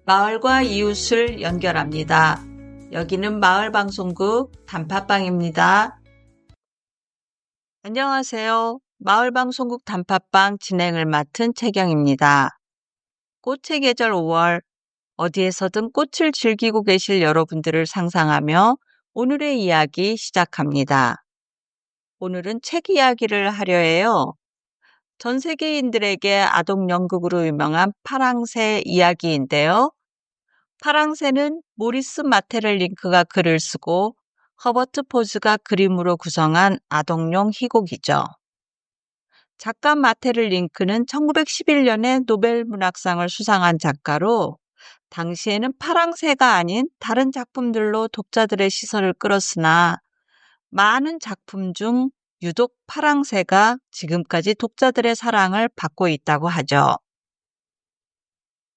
마을과 이웃을 연결합니다. 여기는 마을방송국 단팥빵입니다. 안녕하세요. 마을방송국 단팥빵 진행을 맡은 채경입니다. 꽃의 계절 5월, 어디에서든 꽃을 즐기고 계실 여러분들을 상상하며 오늘의 이야기 시작합니다. 오늘은 책 이야기를 하려 해요. 전 세계인들에게 아동 연극으로 유명한 파랑새 이야기인데요. 파랑새는 모리스 마테렐링크가 글을 쓰고 허버트 포즈가 그림으로 구성한 아동용 희곡이죠. 작가 마테렐링크는 1911년에 노벨 문학상을 수상한 작가로 당시에는 파랑새가 아닌 다른 작품들로 독자들의 시선을 끌었으나 많은 작품 중 유독 파랑새가 지금까지 독자들의 사랑을 받고 있다고 하죠.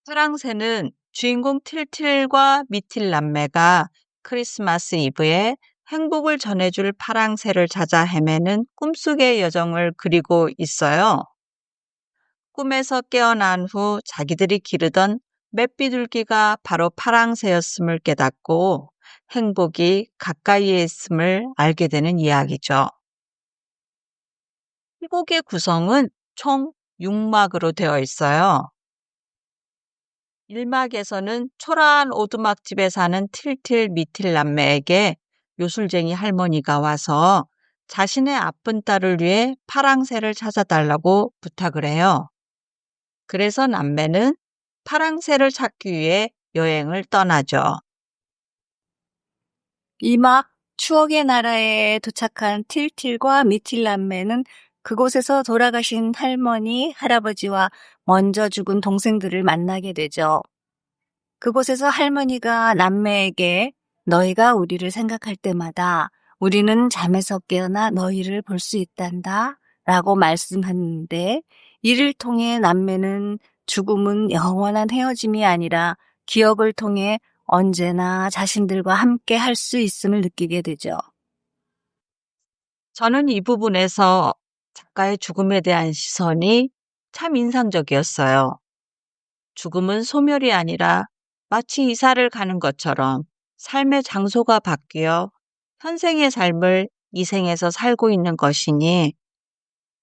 파랑새는 주인공 틸틸과 미틸 남매가 크리스마스 이브에 행복을 전해줄 파랑새를 찾아 헤매는 꿈속의 여정을 그리고 있어요. 꿈에서 깨어난 후 자기들이 기르던 맷비둘기가 바로 파랑새였음을 깨닫고 행복이 가까이에 있음을 알게 되는 이야기죠. 이 곡의 구성은 총 6막으로 되어 있어요. 1막에서는 초라한 오두막집에 사는 틸틸 미틸 남매에게 요술쟁이 할머니가 와서 자신의 아픈 딸을 위해 파랑새를 찾아달라고 부탁을 해요. 그래서 남매는 파랑새를 찾기 위해 여행을 떠나죠. 이막 추억의 나라에 도착한 틸틸과 미틸 남매는 그곳에서 돌아가신 할머니, 할아버지와 먼저 죽은 동생들을 만나게 되죠. 그곳에서 할머니가 남매에게 너희가 우리를 생각할 때마다 우리는 잠에서 깨어나 너희를 볼 수 있단다 라고 말씀하는데, 이를 통해 남매는 죽음은 영원한 헤어짐이 아니라 기억을 통해 언제나 자신들과 함께 할 수 있음을 느끼게 되죠. 저는 이 부분에서 작가의 죽음에 대한 시선이 참 인상적이었어요. 죽음은 소멸이 아니라 마치 이사를 가는 것처럼 삶의 장소가 바뀌어 현생의 삶을 이 생에서 살고 있는 것이니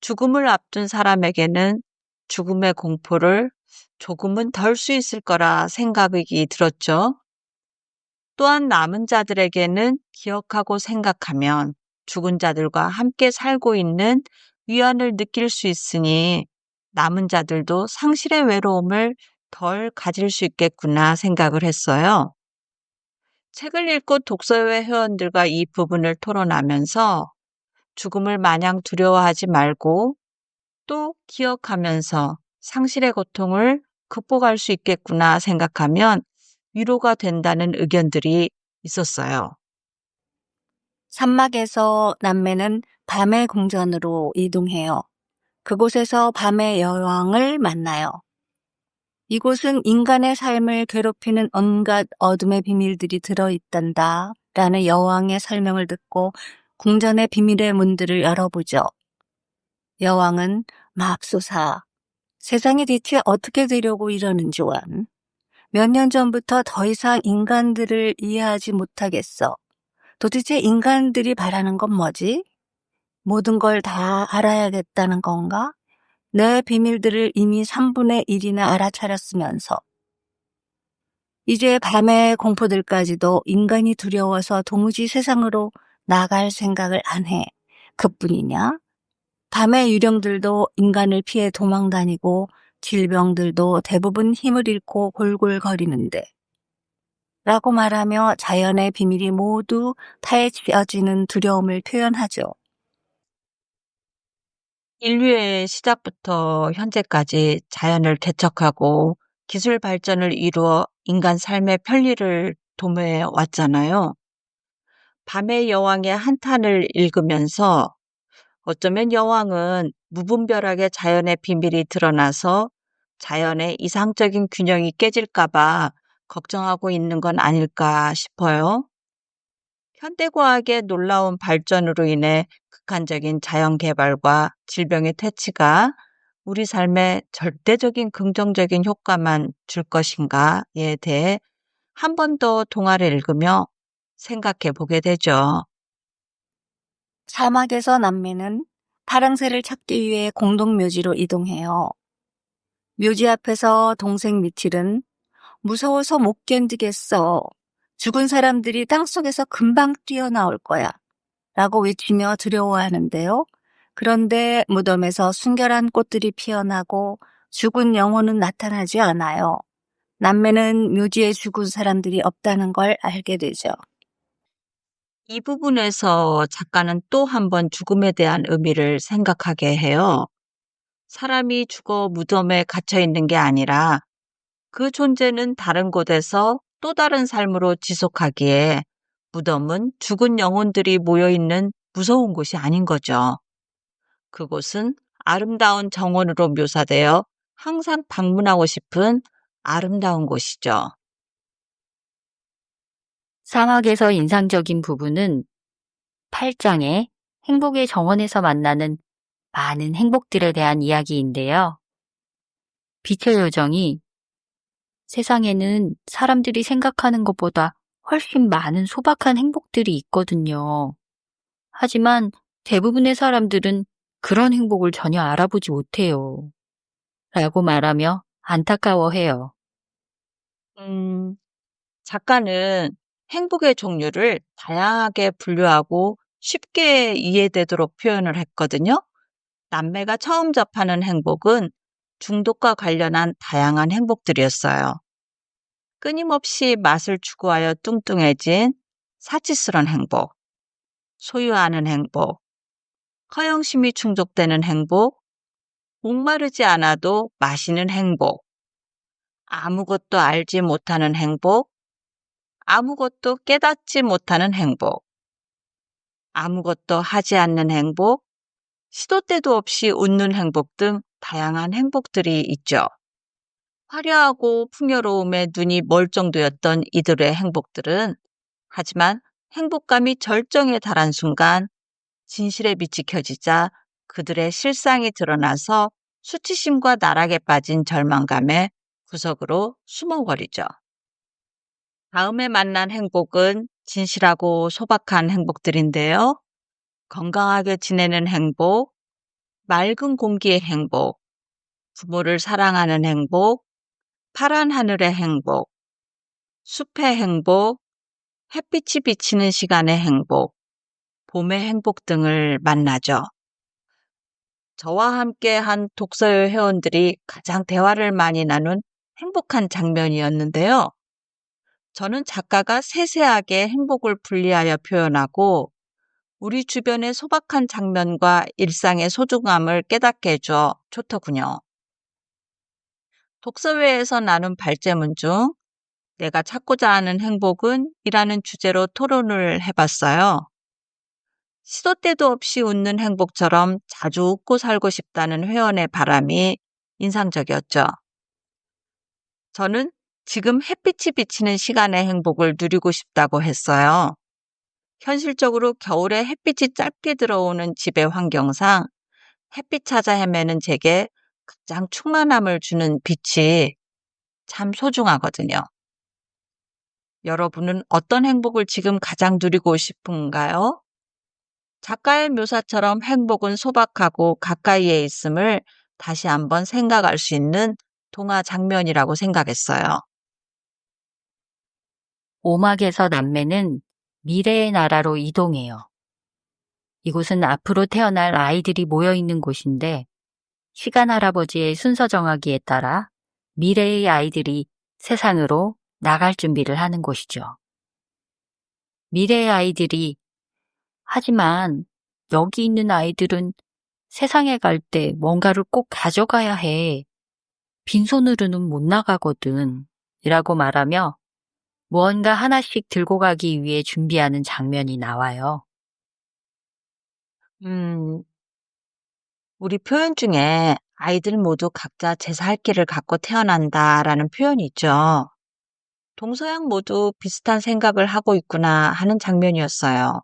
죽음을 앞둔 사람에게는 죽음의 공포를 조금은 덜 수 있을 거라 생각이 들었죠. 또한 남은 자들에게는 기억하고 생각하면 죽은 자들과 함께 살고 있는 위안을 느낄 수 있으니 남은 자들도 상실의 외로움을 덜 가질 수 있겠구나 생각을 했어요. 책을 읽고 독서회 회원들과 이 부분을 토론하면서 죽음을 마냥 두려워하지 말고 또 기억하면서 상실의 고통을 극복할 수 있겠구나 생각하면 위로가 된다는 의견들이 있었어요. 3막에서 남매는 밤의 궁전으로 이동해요. 그곳에서 밤의 여왕을 만나요. 이곳은 인간의 삶을 괴롭히는 온갖 어둠의 비밀들이 들어있단다 라는 여왕의 설명을 듣고 궁전의 비밀의 문들을 열어보죠. 여왕은 맙소사, 세상이 대체 어떻게 되려고 이러는지 원. 몇 년 전부터 더 이상 인간들을 이해하지 못하겠어. 도대체 인간들이 바라는 건 뭐지? 모든 걸 다 알아야겠다는 건가? 내 비밀들을 이미 3분의 1이나 알아차렸으면서. 이제 밤의 공포들까지도 인간이 두려워서 도무지 세상으로 나갈 생각을 안 해. 그뿐이냐? 밤의 유령들도 인간을 피해 도망다니고 질병들도 대부분 힘을 잃고 골골거리는데 라고 말하며 자연의 비밀이 모두 파헤쳐지는 두려움을 표현하죠. 인류의 시작부터 현재까지 자연을 개척하고 기술 발전을 이루어 인간 삶의 편리를 도모해 왔잖아요. 밤의 여왕의 한탄을 읽으면서 어쩌면 여왕은 무분별하게 자연의 비밀이 드러나서 자연의 이상적인 균형이 깨질까봐 걱정하고 있는 건 아닐까 싶어요. 현대과학의 놀라운 발전으로 인해 극한적인 자연 개발과 질병의 퇴치가 우리 삶에 절대적인 긍정적인 효과만 줄 것인가에 대해 한 번 더 동화를 읽으며 생각해 보게 되죠. 사막에서 남매는 파랑새를 찾기 위해 공동묘지로 이동해요. 묘지 앞에서 동생 미틸은 무서워서 못 견디겠어. 죽은 사람들이 땅속에서 금방 뛰어나올 거야. 라고 외치며 두려워하는데요. 그런데 무덤에서 순결한 꽃들이 피어나고 죽은 영혼은 나타나지 않아요. 남매는 묘지에 죽은 사람들이 없다는 걸 알게 되죠. 이 부분에서 작가는 또 한 번 죽음에 대한 의미를 생각하게 해요. 사람이 죽어 무덤에 갇혀 있는 게 아니라 그 존재는 다른 곳에서 또 다른 삶으로 지속하기에 무덤은 죽은 영혼들이 모여 있는 무서운 곳이 아닌 거죠. 그곳은 아름다운 정원으로 묘사되어 항상 방문하고 싶은 아름다운 곳이죠. 사막에서 인상적인 부분은 8장의 행복의 정원에서 만나는 많은 행복들에 대한 이야기인데요. 빛의 요정이 세상에는 사람들이 생각하는 것보다 훨씬 많은 소박한 행복들이 있거든요. 하지만 대부분의 사람들은 그런 행복을 전혀 알아보지 못해요. 라고 말하며 안타까워해요. 음, 작가는 행복의 종류를 다양하게 분류하고 쉽게 이해되도록 표현을 했거든요. 남매가 처음 접하는 행복은 중독과 관련한 다양한 행복들이었어요. 끊임없이 맛을 추구하여 뚱뚱해진 사치스러운 행복, 소유하는 행복, 허영심이 충족되는 행복, 목마르지 않아도 마시는 행복, 아무것도 알지 못하는 행복, 아무것도 깨닫지 못하는 행복, 아무것도 하지 않는 행복, 시도 때도 없이 웃는 행복 등 다양한 행복들이 있죠. 화려하고 풍요로움에 눈이 멀 정도였던 이들의 행복들은 하지만 행복감이 절정에 달한 순간 진실의 빛이 켜지자 그들의 실상이 드러나서 수치심과 나락에 빠진 절망감에 구석으로 숨어버리죠. 다음에 만난 행복은 진실하고 소박한 행복들인데요. 건강하게 지내는 행복, 맑은 공기의 행복, 부모를 사랑하는 행복, 파란 하늘의 행복, 숲의 행복, 햇빛이 비치는 시간의 행복, 봄의 행복 등을 만나죠. 저와 함께 한 독서회 회원들이 가장 대화를 많이 나눈 행복한 장면이었는데요. 저는 작가가 세세하게 행복을 분리하여 표현하고 우리 주변의 소박한 장면과 일상의 소중함을 깨닫게 해줘 좋더군요. 독서회에서 나눈 발제문 중 내가 찾고자 하는 행복은 이라는 주제로 토론을 해봤어요. 시도 때도 없이 웃는 행복처럼 자주 웃고 살고 싶다는 회원의 바람이 인상적이었죠. 저는 지금 햇빛이 비치는 시간의 행복을 누리고 싶다고 했어요. 현실적으로 겨울에 햇빛이 짧게 들어오는 집의 환경상 햇빛 찾아 헤매는 제게 가장 충만함을 주는 빛이 참 소중하거든요. 여러분은 어떤 행복을 지금 가장 누리고 싶은가요? 작가의 묘사처럼 행복은 소박하고 가까이에 있음을 다시 한번 생각할 수 있는 동화 장면이라고 생각했어요. 오막에서 남매는 미래의 나라로 이동해요. 이곳은 앞으로 태어날 아이들이 모여 있는 곳인데 시간 할아버지의 순서 정하기에 따라 미래의 아이들이 세상으로 나갈 준비를 하는 곳이죠. 미래의 아이들이 하지만 여기 있는 아이들은 세상에 갈 때 뭔가를 꼭 가져가야 해. 빈손으로는 못 나가거든. 이라고 말하며 무언가 하나씩 들고 가기 위해 준비하는 장면이 나와요. 음, 우리 표현 중에 아이들 모두 각자 제 살 길을 갖고 태어난다라는 표현이 있죠. 동서양 모두 비슷한 생각을 하고 있구나 하는 장면이었어요.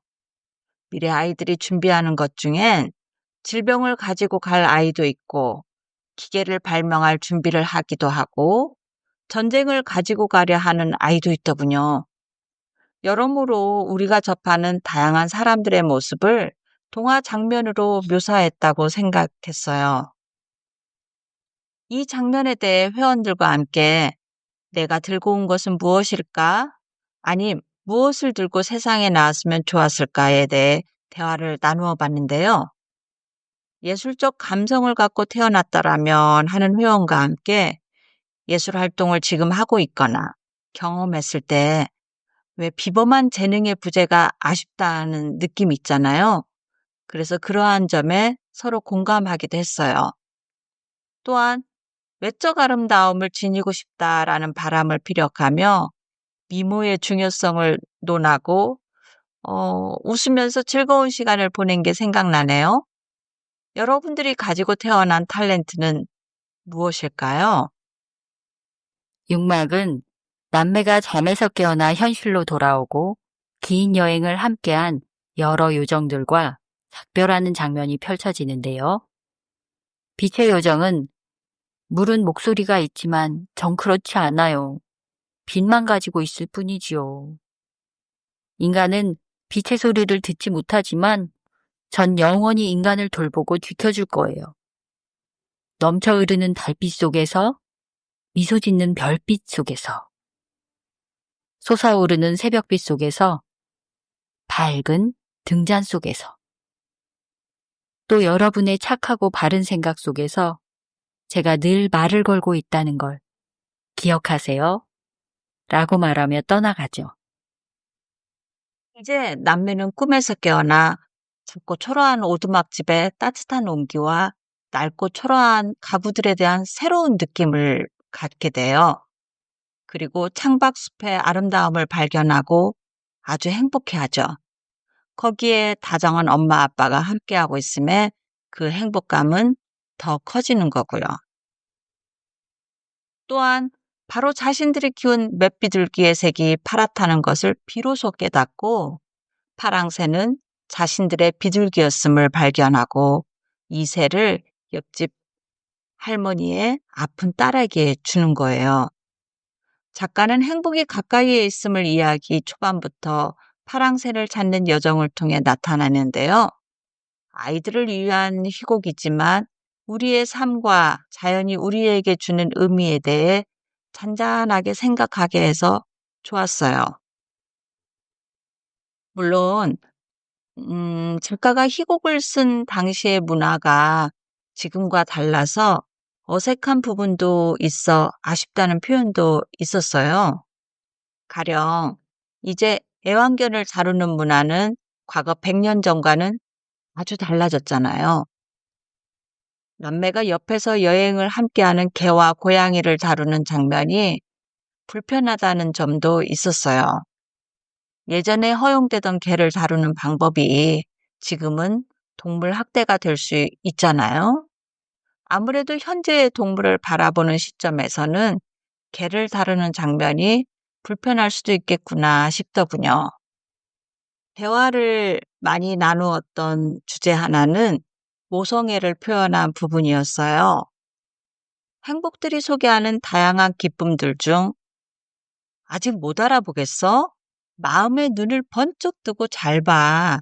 미래 아이들이 준비하는 것 중엔 질병을 가지고 갈 아이도 있고 기계를 발명할 준비를 하기도 하고 전쟁을 가지고 가려 하는 아이도 있더군요. 여러모로 우리가 접하는 다양한 사람들의 모습을 동화 장면으로 묘사했다고 생각했어요. 이 장면에 대해 회원들과 함께 내가 들고 온 것은 무엇일까? 아님 무엇을 들고 세상에 나왔으면 좋았을까에 대해 대화를 나누어 봤는데요. 예술적 감성을 갖고 태어났더라면 하는 회원과 함께 예술 활동을 지금 하고 있거나 경험했을 때 왜 비범한 재능의 부재가 아쉽다는 느낌이 있잖아요. 그래서 그러한 점에 서로 공감하기도 했어요. 또한 외적 아름다움을 지니고 싶다라는 바람을 피력하며 미모의 중요성을 논하고 웃으면서 즐거운 시간을 보낸 게 생각나네요. 여러분들이 가지고 태어난 탤런트는 무엇일까요? 육막은 남매가 잠에서 깨어나 현실로 돌아오고 긴 여행을 함께한 여러 요정들과 작별하는 장면이 펼쳐지는데요. 빛의 요정은 물은 목소리가 있지만 전 그렇지 않아요. 빛만 가지고 있을 뿐이지요. 인간은 빛의 소리를 듣지 못하지만 전 영원히 인간을 돌보고 지켜줄 거예요. 넘쳐 흐르는 달빛 속에서, 미소 짓는 별빛 속에서, 솟아오르는 새벽빛 속에서, 밝은 등잔 속에서, 또 여러분의 착하고 바른 생각 속에서 제가 늘 말을 걸고 있다는 걸 기억하세요. 라고 말하며 떠나가죠. 이제 남매는 꿈에서 깨어나 좁고 초라한 오두막집의 따뜻한 온기와 낡고 초라한 가구들에 대한 새로운 느낌을 갖게 돼요. 그리고 창밖숲의 아름다움을 발견하고 아주 행복해하죠. 거기에 다정한 엄마 아빠가 함께하고 있음에 그 행복감은 더 커지는 거고요. 또한 바로 자신들이 키운 맵비둘기의 색이 파랗다는 것을 비로소 깨닫고 파랑새는 자신들의 비둘기였음을 발견하고 이 새를 옆집 할머니의 아픈 딸에게 주는 거예요. 작가는 행복이 가까이에 있음을 이야기 초반부터 파랑새를 찾는 여정을 통해 나타나는데요. 아이들을 위한 희곡이지만 우리의 삶과 자연이 우리에게 주는 의미에 대해 잔잔하게 생각하게 해서 좋았어요. 물론 작가가 희곡을 쓴 당시의 문화가 지금과 달라서 어색한 부분도 있어 아쉽다는 표현도 있었어요. 가령 이제 애완견을 다루는 문화는 과거 100년 전과는 아주 달라졌잖아요. 남매가 옆에서 여행을 함께하는 개와 고양이를 다루는 장면이 불편하다는 점도 있었어요. 예전에 허용되던 개를 다루는 방법이 지금은 동물 학대가 될 수 있잖아요. 아무래도 현재의 동물을 바라보는 시점에서는 개를 다루는 장면이 불편할 수도 있겠구나 싶더군요. 대화를 많이 나누었던 주제 하나는 모성애를 표현한 부분이었어요. 행복들이 소개하는 다양한 기쁨들 중 아직 못 알아보겠어? 마음의 눈을 번쩍 뜨고 잘 봐.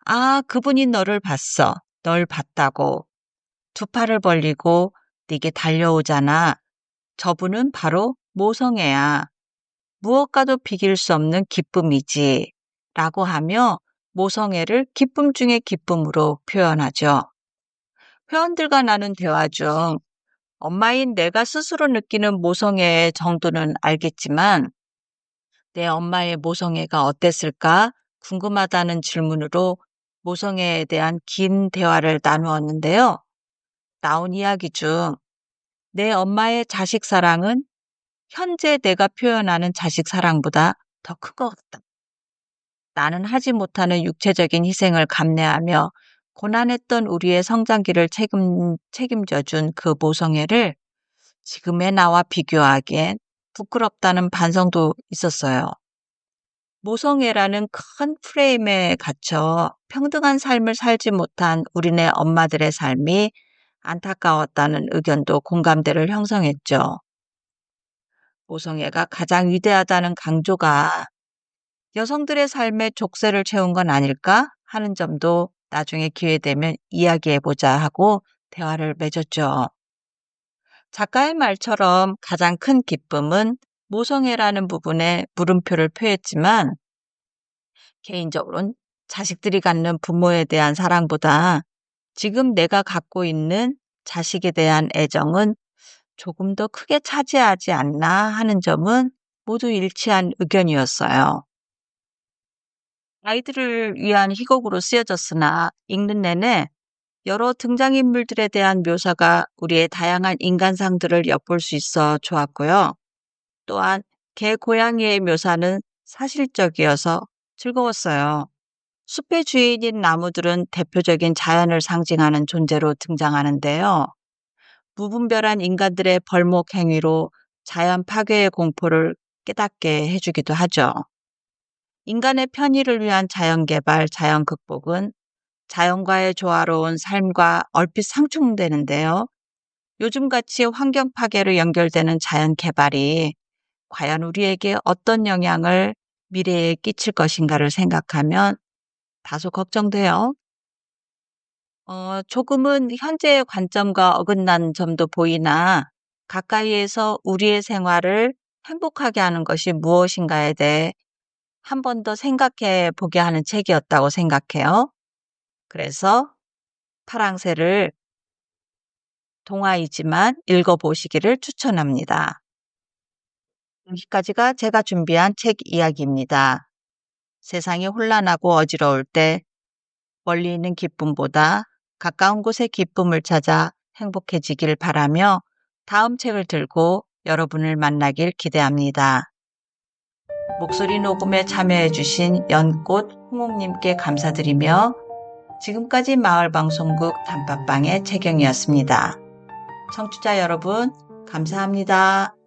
아, 그분이 너를 봤어. 널 봤다고. 두 팔을 벌리고 네게 달려오잖아. 저분은 바로 모성애야. 무엇과도 비길 수 없는 기쁨이지. 라고 하며 모성애를 기쁨 중의 기쁨으로 표현하죠. 회원들과 나눈 대화 중 엄마인 내가 스스로 느끼는 모성애의 정도는 알겠지만 내 엄마의 모성애가 어땠을까 궁금하다는 질문으로 모성애에 대한 긴 대화를 나누었는데요. 나온 이야기 중 내 엄마의 자식 사랑은 현재 내가 표현하는 자식 사랑보다 더 큰 것 같다. 나는 하지 못하는 육체적인 희생을 감내하며 고난했던 우리의 성장기를 책임져 준 그 모성애를 지금의 나와 비교하기엔 부끄럽다는 반성도 있었어요. 모성애라는 큰 프레임에 갇혀 평등한 삶을 살지 못한 우리네 엄마들의 삶이 안타까웠다는 의견도 공감대를 형성했죠. 모성애가 가장 위대하다는 강조가 여성들의 삶에 족쇄를 채운 건 아닐까 하는 점도 나중에 기회 되면 이야기해보자 하고 대화를 맺었죠. 작가의 말처럼 가장 큰 기쁨은 모성애라는 부분에 물음표를 표했지만 개인적으로는 자식들이 갖는 부모에 대한 사랑보다 지금 내가 갖고 있는 자식에 대한 애정은 조금 더 크게 차지하지 않나 하는 점은 모두 일치한 의견이었어요. 아이들을 위한 희곡으로 쓰여졌으나 읽는 내내 여러 등장인물들에 대한 묘사가 우리의 다양한 인간상들을 엿볼 수 있어 좋았고요. 또한 개 고양이의 묘사는 사실적이어서 즐거웠어요. 숲의 주인인 나무들은 대표적인 자연을 상징하는 존재로 등장하는데요. 무분별한 인간들의 벌목 행위로 자연 파괴의 공포를 깨닫게 해주기도 하죠. 인간의 편의를 위한 자연 개발, 자연 극복은 자연과의 조화로운 삶과 얼핏 상충되는데요. 요즘같이 환경 파괴로 연결되는 자연 개발이 과연 우리에게 어떤 영향을 미래에 끼칠 것인가를 생각하면 다소 걱정돼요. 조금은 현재의 관점과 어긋난 점도 보이나 가까이에서 우리의 생활을 행복하게 하는 것이 무엇인가에 대해 한 번 더 생각해 보게 하는 책이었다고 생각해요. 그래서 파랑새를 동화이지만 읽어보시기를 추천합니다. 여기까지가 제가 준비한 책 이야기입니다. 세상이 혼란하고 어지러울 때 멀리 있는 기쁨보다 가까운 곳의 기쁨을 찾아 행복해지길 바라며 다음 책을 들고 여러분을 만나길 기대합니다. 목소리 녹음에 참여해주신 연꽃 홍옥님께 감사드리며 지금까지 마을방송국 단팥빵의 채경이었습니다. 청취자 여러분, 감사합니다.